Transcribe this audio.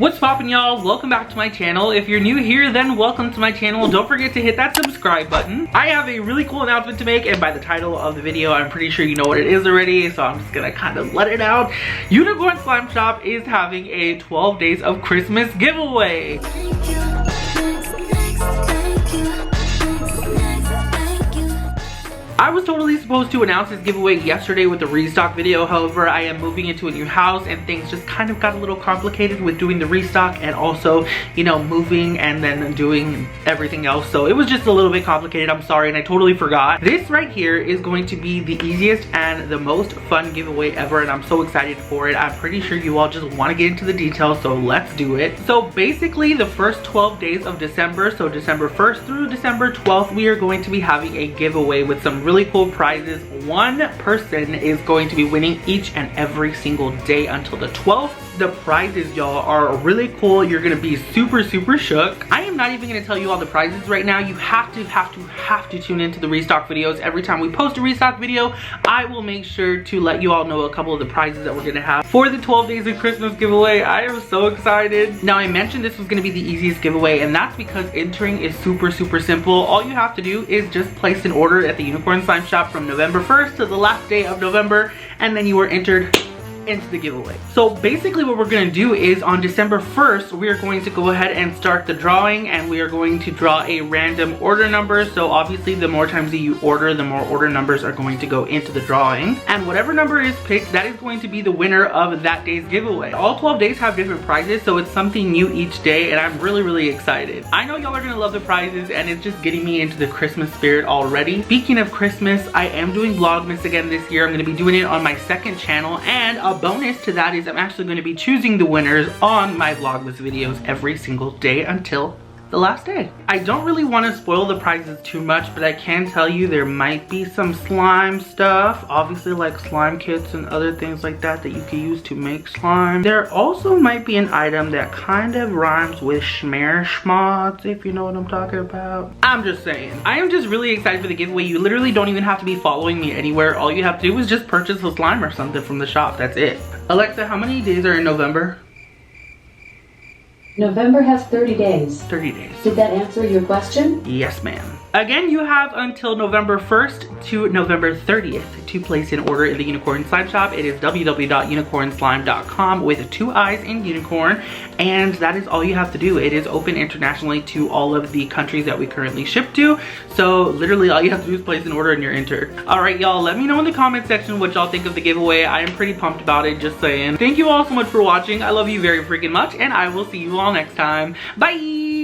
What's poppin', y'all? Welcome back to my channel. If you're new here, then welcome to my channel. Don't forget to hit that subscribe button. I have a really cool announcement to make, and by the title of the video, I'm pretty sure you know what it is already, so I'm just gonna kind of let it out. Unicorn Slime Shop is having a 12 days of Christmas giveaway. I was totally supposed to announce this giveaway yesterday with the restock video. However, I am moving into a new house and things just kind of got a little complicated with doing the restock and also, you know, moving and then doing everything else. So it was just a little bit complicated. I'm sorry, and I totally forgot. This right here is going to be the easiest and the most fun giveaway ever, and I'm so excited for it. I'm pretty sure you all just want to get into the details, so let's do it. So basically, the first 12 days of December, so December 1st through December 12th, we are going to be having a giveaway with some really cool prizes. One person is going to be winning each and every single day until the 12th. The prizes, y'all, are really cool. You're gonna be super shook. I am not even gonna tell you all the prizes right now. You have to tune into the restock videos. Every time we post a restock video, I will make sure to let you all know a couple of the prizes that we're gonna have for the 12 days of Christmas giveaway. I am so excited. Now, I mentioned this was gonna be the easiest giveaway, and that's because entering is super simple. All you have to do is just place an order at the Unicorn Slime Shop from November 1st to the last day of November, and then you are entered into the giveaway. So basically what we're going to do is on December 1st, we are going to go ahead and start the drawing, and we are going to draw a random order number. So obviously the more times that you order, the more order numbers are going to go into the drawing, and whatever number is picked, that is going to be the winner of that day's giveaway. All 12 days have different prizes, so it's something new each day, and I'm really excited. I know y'all are gonna love the prizes, and it's just getting me into the Christmas spirit already. Speaking of Christmas, I am doing Vlogmas again this year. I'm gonna be doing it on my second channel, and a bonus to that is I'm actually going to be choosing the winners on my Vlogmas videos every single day until the last day. I don't really want to spoil the prizes too much, but I can tell you there might be some slime stuff, obviously, like slime kits and other things like that that you can use to make slime. There also might be an item that kind of rhymes with schmear schmots, if you know what I'm talking about. I'm just saying. I am just really excited for the giveaway. You literally don't even have to be following me anywhere. All you have to do is just purchase a slime or something from the shop. That's it. Alexa, how many days are in November? November has 30 days. 30 days. Did that answer your question? Yes, ma'am. Again, you have until November 1st to November 30th to place an order in the Unicorn Slime Shop. It is www.unicornslime.com with 2 I's in unicorn, and that is all you have to do. It is open internationally to all of the countries that we currently ship to, so literally all you have to do is place an order and you're entered. Alright, y'all, let me know in the comment section what y'all think of the giveaway. I am pretty pumped about it, just saying. Thank you all so much for watching. I love you very freaking much, and I will see you all next time. Bye!